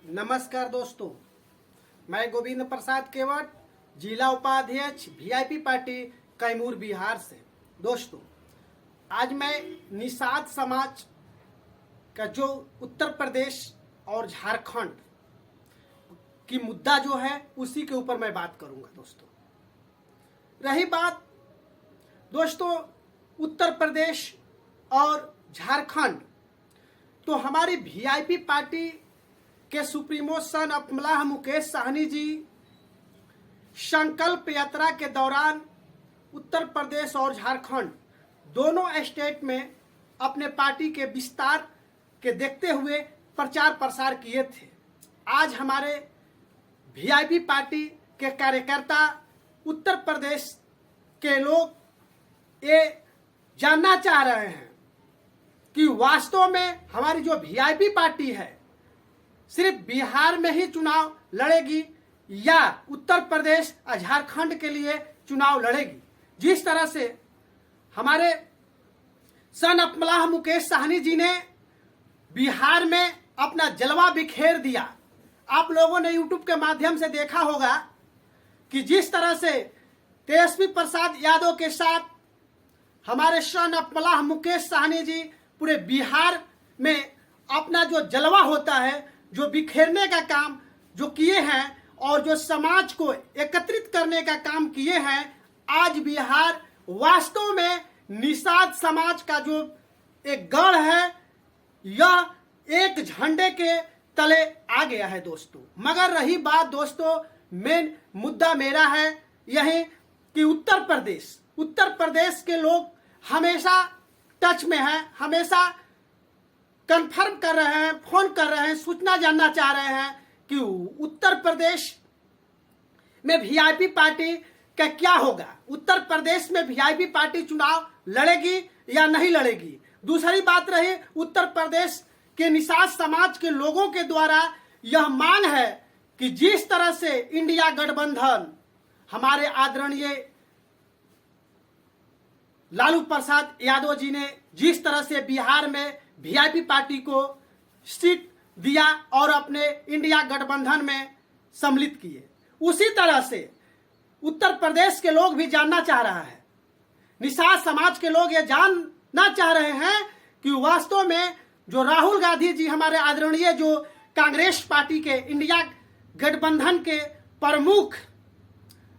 नमस्कार दोस्तों, मैं गोविंद प्रसाद केवट, जिला उपाध्यक्ष वीआईपी पार्टी कैमूर बिहार से। दोस्तों, आज मैं निषाद समाज का जो उत्तर प्रदेश और झारखंड की मुद्दा जो है उसी के ऊपर मैं बात करूंगा। दोस्तों, रही बात दोस्तों उत्तर प्रदेश और झारखंड, तो हमारी वीआईपी पार्टी के सुप्रीमो सन ऑफ मलाह मुकेश साहनी जी संकल्प यात्रा के दौरान उत्तर प्रदेश और झारखंड दोनों स्टेट में अपने पार्टी के विस्तार के देखते हुए प्रचार प्रसार किए थे। आज हमारे वीआईपी पार्टी के कार्यकर्ता उत्तर प्रदेश के लोग ये जानना चाह रहे हैं कि वास्तव में हमारी जो वीआईपी पार्टी है सिर्फ बिहार में ही चुनाव लड़ेगी या उत्तर प्रदेश और झारखंड के लिए चुनाव लड़ेगी। जिस तरह से हमारे सन ऑफ मलाह मुकेश साहनी जी ने बिहार में अपना जलवा बिखेर दिया। आप लोगों ने यूट्यूब के माध्यम से देखा होगा कि जिस तरह से तेजस्वी प्रसाद यादव के साथ हमारे सन ऑफ मलाह मुकेश साहनी जी पूरे बिहार में अपना जो जलवा होता है, जो बिखेरने का काम जो किए हैं और जो समाज को एकत्रित करने का काम किए हैं, आज बिहार वास्तव में निषाद समाज का जो एक गढ़ है यह एक झंडे के तले आ गया है। दोस्तों, मगर रही बात दोस्तों, मेन मुद्दा मेरा है यही कि उत्तर प्रदेश के लोग हमेशा टच में हैं, हमेशा कंफर्म कर रहे हैं, फोन कर रहे हैं, सूचना जानना चाह रहे हैं कि उत्तर प्रदेश में वीआईपी पार्टी का क्या होगा। उत्तर प्रदेश में वीआईपी पार्टी चुनाव लड़ेगी या नहीं लड़ेगी। दूसरी बात रही, उत्तर प्रदेश के निषाद समाज के लोगों के द्वारा यह मांग है कि जिस तरह से इंडिया गठबंधन हमारे आदरणीय लालू प्रसाद यादव जी ने जिस तरह से बिहार में वीआईपी पार्टी को सीट दिया और अपने इंडिया गठबंधन में सम्मिलित किए, उसी तरह से उत्तर प्रदेश के लोग भी जानना चाह रहा है, निषाद समाज के लोग ये जानना चाह रहे हैं कि वास्तव में जो राहुल गांधी जी हमारे आदरणीय जो कांग्रेस पार्टी के इंडिया गठबंधन के प्रमुख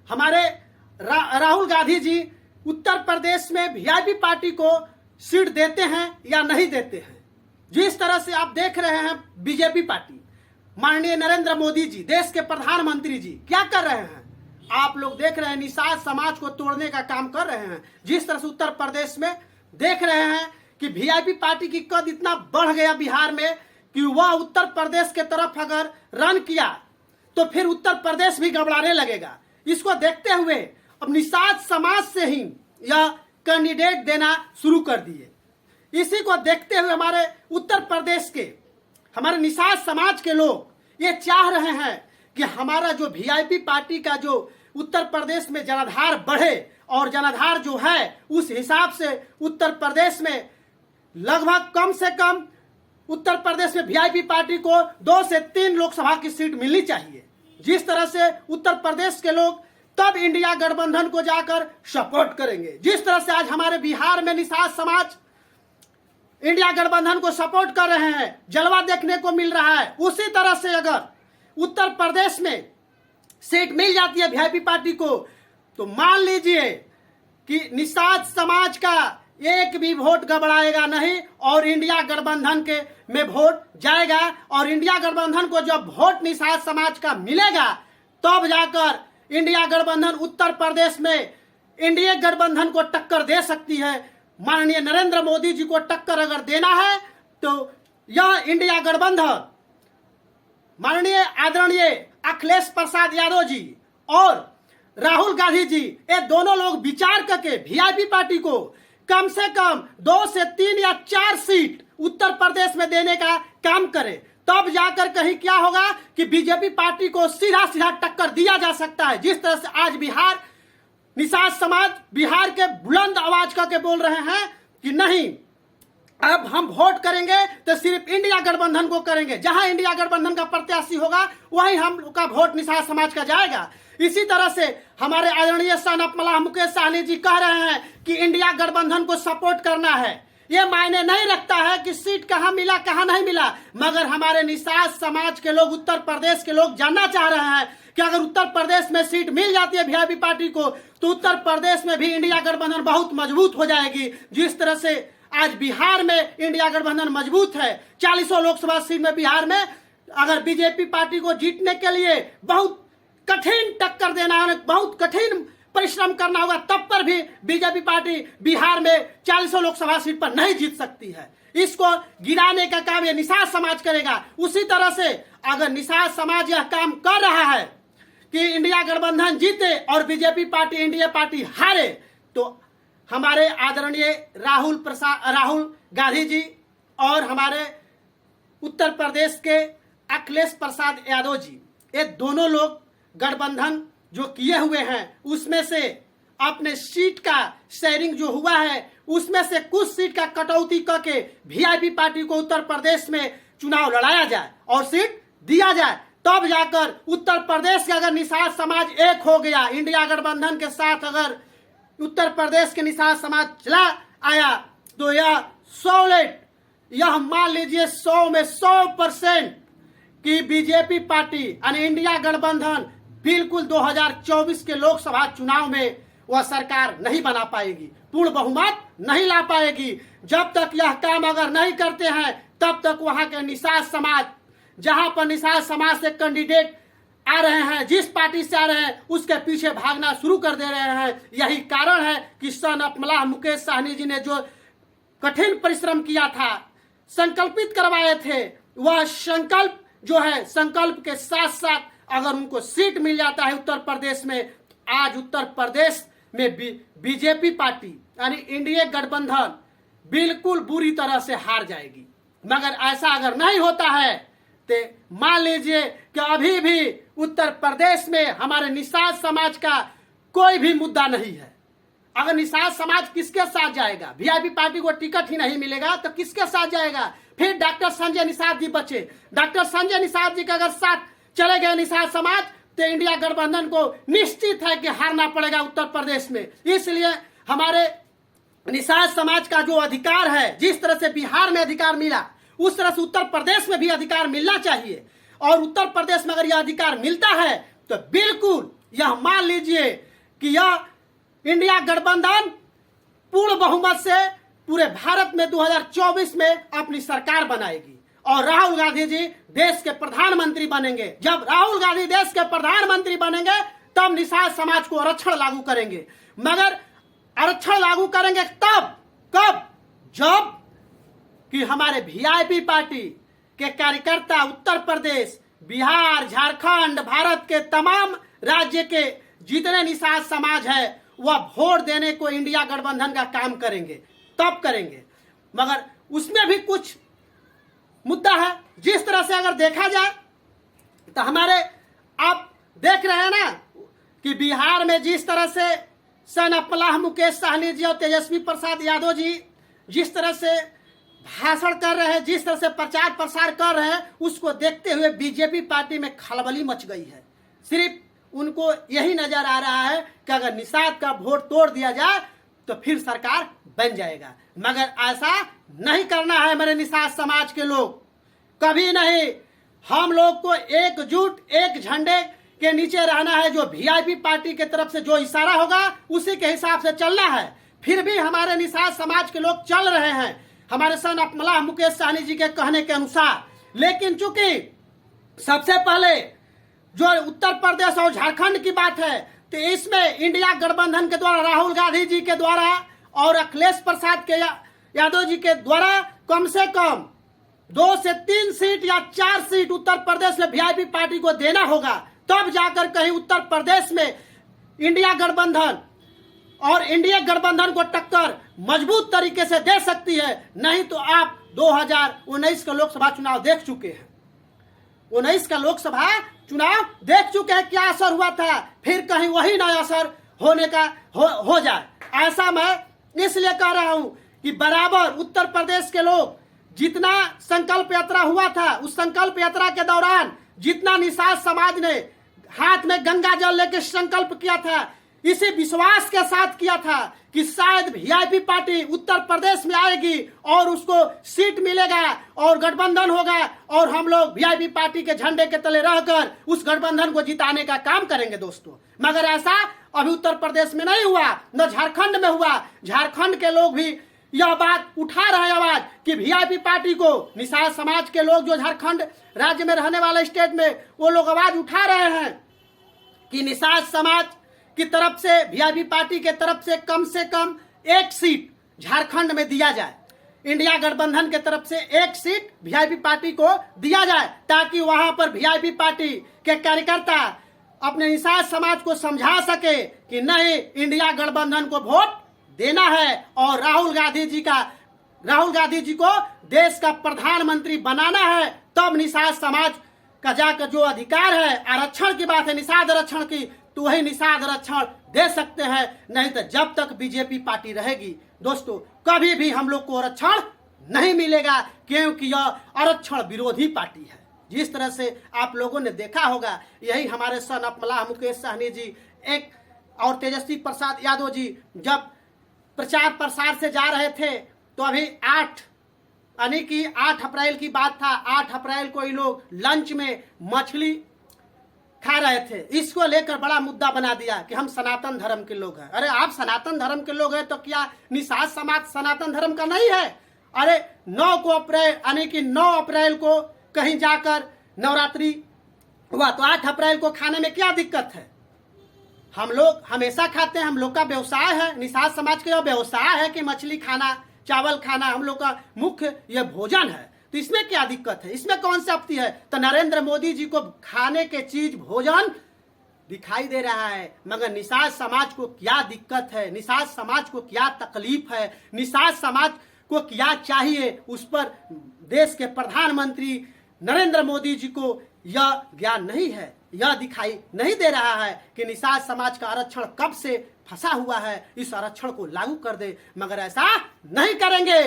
हमारे राहुल गांधी जी उत्तर प्रदेश में वीआईपी पार्टी को सीट देते हैं या नहीं देते हैं। जिस तरह से आप देख रहे हैं बीजेपी पार्टी, माननीय नरेंद्र मोदी जी देश के प्रधानमंत्री जी क्या कर रहे हैं, आप लोग देख रहे हैं, निषाद समाज को तोड़ने का काम कर रहे हैं। जिस तरह से उत्तर प्रदेश में देख रहे हैं कि वीआईपी पार्टी की कद इतना बढ़ गया बिहार में कि वह उत्तर प्रदेश के तरफ अगर रन किया तो फिर उत्तर प्रदेश भी घबराने लगेगा। इसको देखते हुए अब निषाद समाज से ही यह कैंडिडेट देना शुरू कर दिए। इसी को देखते हुए हमारे उत्तर प्रदेश के हमारे निषाद समाज के लोग ये चाह रहे हैं कि हमारा जो वीआईपी पार्टी का जो उत्तर प्रदेश में जनाधार बढ़े और जनाधार जो है उस हिसाब से उत्तर प्रदेश में लगभग कम से कम उत्तर प्रदेश में वीआईपी पार्टी को 2 से 3 लोकसभा की सीट मिलनी चाहिए। जिस तरह से उत्तर प्रदेश के लोग तब इंडिया गठबंधन को जाकर सपोर्ट करेंगे। जिस तरह से आज हमारे बिहार में निषाद समाज इंडिया गठबंधन को सपोर्ट कर रहे हैं, जलवा देखने को मिल रहा है, उसी तरह से अगर उत्तर प्रदेश में सीट मिल जाती है वीआईपी पार्टी को तो मान लीजिए कि निषाद समाज का एक भी वोट गड़बड़ाएगा नहीं और इंडिया गठबंधन के में वोट जाएगा। और इंडिया गठबंधन को जब वोट निषाद समाज का मिलेगा तब जाकर इंडिया गठबंधन उत्तर प्रदेश में इंडिया गठबंधन को टक्कर दे सकती है। माननीय नरेंद्र मोदी जी को टक्कर अगर देना है तो यह इंडिया गठबंधन माननीय आदरणीय अखिलेश प्रसाद यादव जी और राहुल गांधी जी ये दोनों लोग विचार करके वीआईपी पार्टी को कम से कम 2 से 3 या 4 सीट उत्तर प्रदेश में देने का काम करें, तब जाकर कहीं क्या होगा कि बीजेपी पार्टी को सीधा सीधा टक्कर दिया जा सकता है। जिस तरह से आज बिहार निषाद समाज बिहार के बुलंद आवाज करके बोल रहे हैं कि नहीं, अब हम वोट करेंगे तो सिर्फ इंडिया गठबंधन को करेंगे, जहां इंडिया गठबंधन का प्रत्याशी होगा वहीं हम लोग का वोट निषाद समाज का जाएगा। इसी तरह से हमारे आदरणीय सनप मल्लाह मुकेश सहनी जी कह रहे हैं कि इंडिया गठबंधन को सपोर्ट करना है। ये मायने नहीं रखता है कि सीट कहां मिला कहां नहीं मिला, मगर हमारे निषाद समाज के लोग, उत्तर प्रदेश के लोग जानना चाह रहे हैं कि अगर उत्तर प्रदेश में सीट मिल जाती है वीआईपी पार्टी को तो उत्तर प्रदेश में भी इंडिया गठबंधन बहुत मजबूत हो जाएगी। जिस तरह से आज बिहार में इंडिया गठबंधन मजबूत है, 40 लोकसभा सीट में बिहार में अगर बीजेपी पार्टी को जीतने के लिए बहुत कठिन टक्कर देना है, बहुत कठिन परिश्रम करना होगा, तब पर भी बीजेपी पार्टी बिहार में 40 लोकसभा सीट पर नहीं जीत सकती है। इसको गिराने का काम ये निषाद समाज करेगा। उसी तरह से अगर निषाद समाज यह काम कर रहा है कि इंडिया गठबंधन जीते और बीजेपी पार्टी एनडीए पार्टी हारे, तो हमारे आदरणीय राहुल गांधी जी और हमारे उत्तर प्रदेश के अखिलेश प्रसाद यादव जी, ये दोनों लोग गठबंधन जो किए हुए हैं उसमें से अपने सीट का शेयरिंग जो हुआ है उसमें से कुछ सीट का कटौती करके वीआईपी पार्टी को उत्तर प्रदेश में चुनाव लड़ाया जाए और सीट दिया जाए, तब जाकर उत्तर प्रदेश का अगर निषाद समाज एक हो गया, इंडिया गठबंधन के साथ अगर उत्तर प्रदेश के निषाद समाज चला आया तो यह सॉलिड, यह मान लीजिए 100 में 100% कि बीजेपी पार्टी यानी इंडिया गठबंधन बिल्कुल 2024 के लोकसभा चुनाव में वह सरकार नहीं बना पाएगी, पूर्ण बहुमत नहीं ला पाएगी। जब तक यह काम अगर नहीं करते हैं तब तक वहां के निषाद समाज, जहां पर निषाद समाज से कैंडिडेट आ रहे हैं, जिस पार्टी से आ रहे हैं उसके पीछे भागना शुरू कर दे रहे हैं। यही कारण है कि सनप मल्लाह मुकेश सहनी जी ने जो कठिन परिश्रम किया था, संकल्पित करवाए थे, वह संकल्प जो है, संकल्प के साथ साथ अगर उनको सीट मिल जाता है उत्तर प्रदेश में, आज उत्तर प्रदेश में बीजेपी पार्टी यानी इंडिया गठबंधन बिल्कुल बुरी तरह से हार जाएगी। मगर ऐसा अगर नहीं होता है तो मान लीजिए कि अभी भी उत्तर प्रदेश में हमारे निषाद समाज का कोई भी मुद्दा नहीं है। अगर निषाद समाज किसके साथ जाएगा? वीआईपी पार्टी को टिकट ही नहीं मिलेगा तो किसके साथ जाएगा? फिर डॉक्टर संजय निषाद जी बचे। डॉक्टर संजय निषाद जी का अगर साथ चले गए निषाद समाज तो इंडिया गठबंधन को निश्चित है कि हारना पड़ेगा उत्तर प्रदेश में। इसलिए हमारे निषाद समाज का जो अधिकार है, जिस तरह से बिहार में अधिकार मिला उस तरह से उत्तर प्रदेश में भी अधिकार मिलना चाहिए। और उत्तर प्रदेश में अगर यह अधिकार मिलता है तो बिल्कुल यह मान लीजिए कि यह इंडिया गठबंधन पूर्ण बहुमत से पूरे भारत में 2024 में अपनी सरकार बनाएगी और राहुल गांधी जी देश के प्रधानमंत्री बनेंगे। जब राहुल गांधी देश के प्रधानमंत्री बनेंगे तब निषाद समाज को आरक्षण लागू करेंगे। मगर आरक्षण लागू करेंगे तब, कब? जब कि हमारे वीआईपी पार्टी के कार्यकर्ता उत्तर प्रदेश, बिहार, झारखंड, भारत के तमाम राज्य के जितने निषाद समाज है वह वोट देने को इंडिया गठबंधन का काम करेंगे, तब करेंगे। मगर उसमें भी कुछ मुद्दा है। जिस तरह से अगर देखा जाए तो हमारे, आप देख रहे हैं ना कि बिहार में जिस तरह से सनप मल्लाह मुकेश सहनी जी और तेजस्वी प्रसाद यादव जी जिस तरह से भाषण कर रहे हैं, जिस तरह से प्रचार प्रसार कर रहे हैं, उसको देखते हुए बीजेपी पार्टी में खलबली मच गई है। सिर्फ उनको यही नजर आ रहा है कि अगर निषाद का वोट तोड़ दिया जाए तो फिर सरकार बन जाएगा। मगर ऐसा नहीं करना है मेरे निषाद समाज के लोग, कभी नहीं। हम लोग को एकजुट, एक झंडे के नीचे रहना है। जो वीआईपी पार्टी की तरफ से जो इशारा होगा उसी के हिसाब से चलना है। फिर भी हमारे निषाद समाज के लोग चल रहे हैं हमारे सनप मल्लाह मुकेश सहनी जी के कहने के अनुसार। लेकिन चूंकि सबसे पहले जो उत्तर प्रदेश और झारखंड की बात है तो इसमें इंडिया गठबंधन के द्वारा, राहुल गांधी जी के द्वारा और अखिलेश प्रसाद के यादव जी के द्वारा कम से कम 2 से 3 सीट या 4 सीट उत्तर प्रदेश में वीआईपी पार्टी को देना होगा, तब जाकर कहीं उत्तर प्रदेश में इंडिया गठबंधन और इंडिया गठबंधन को टक्कर मजबूत तरीके से दे सकती है। नहीं तो आप 2019 का लोकसभा चुनाव देख चुके हैं, 19 का लोकसभा चुनाव देख चुके हैं क्या असर हुआ था। फिर कहीं वही नया असर होने का हो जाए, ऐसा मैं इसलिए कह रहा हूं कि बराबर उत्तर प्रदेश के लोग जितना संकल्प यात्रा हुआ था, उस संकल्प यात्रा के दौरान जितना निषाद समाज ने हाथ में गंगा जल लेकर संकल्प किया था, इसी विश्वास के साथ किया था कि शायद वीआईपी पार्टी उत्तर प्रदेश में आएगी और उसको सीट मिलेगा और गठबंधन होगा और हम लोग वीआईपी पार्टी के झंडे के तले रहकर उस गठबंधन को जिताने का काम करेंगे दोस्तों। मगर ऐसा अभी उत्तर प्रदेश में नहीं हुआ, न झारखंड में हुआ। झारखंड के लोग भी यह बात उठा रहे हैं आवाज कि वीआईपी पार्टी को, निषाद समाज के लोग जो झारखंड राज्य में रहने वाले स्टेट में, वो लोग आवाज उठा रहे हैं कि निषाद समाज की तरफ से, वीआईपी पार्टी के तरफ से कम एक सीट झारखंड में दिया जाए। इंडिया गठबंधन के तरफ से एक सीट वीआईपी पार्टी को दिया जाए ताकि वहां पर वीआईपी पार्टी के कार्यकर्ता अपने निषाद समाज को समझा सके कि नहीं, इंडिया गठबंधन को वोट देना है और राहुल गांधी जी को देश का प्रधानमंत्री बनाना है। तब निषाद समाज का जाकर जो अधिकार है, आरक्षण की बात है, निषाद आरक्षण की, तो वही निषाद आरक्षण दे सकते हैं। नहीं तो जब तक बीजेपी पार्टी रहेगी दोस्तों, कभी भी हम लोग को आरक्षण नहीं मिलेगा, क्योंकि यह आरक्षण विरोधी पार्टी है। जिस तरह से आप लोगों ने देखा होगा, यही हमारे सन ऑफ मलाह मुकेश सहनी जी एक और तेजस्वी प्रसाद यादव जी जब प्रचार प्रसार से जा रहे थे, तो अभी 8 अप्रैल की बात था। 8 अप्रैल को ये लोग लंच में मछली खा रहे थे। इसको लेकर बड़ा मुद्दा बना दिया कि हम सनातन धर्म के लोग हैं। अरे आप सनातन धर्म के लोग हैं तो क्या निषाद समाज सनातन धर्म का नहीं है? अरे 9 अप्रैल को कहीं जाकर नवरात्रि हुआ तो 8 अप्रैल को खाने में क्या दिक्कत है? हम लोग हमेशा खाते हैं, हम लोग का व्यवसाय है, निषाद समाज का व्यवसाय है कि मछली खाना, चावल खाना हम लोग का मुख्य यह भोजन है। तो इसमें क्या दिक्कत है? इसमें कौन सी आपत्ति है? तो नरेंद्र मोदी जी को खाने के चीज भोजन दिखाई दे रहा है, मगर निषाद समाज को क्या दिक्कत है, निषाद समाज को क्या तकलीफ है, निषाद समाज को क्या चाहिए, उस पर देश के प्रधानमंत्री नरेंद्र मोदी जी को यह ज्ञान नहीं है, यह दिखाई नहीं दे रहा है कि निषाद समाज का आरक्षण कब से फंसा हुआ है, इस आरक्षण को लागू कर दे। मगर ऐसा नहीं करेंगे।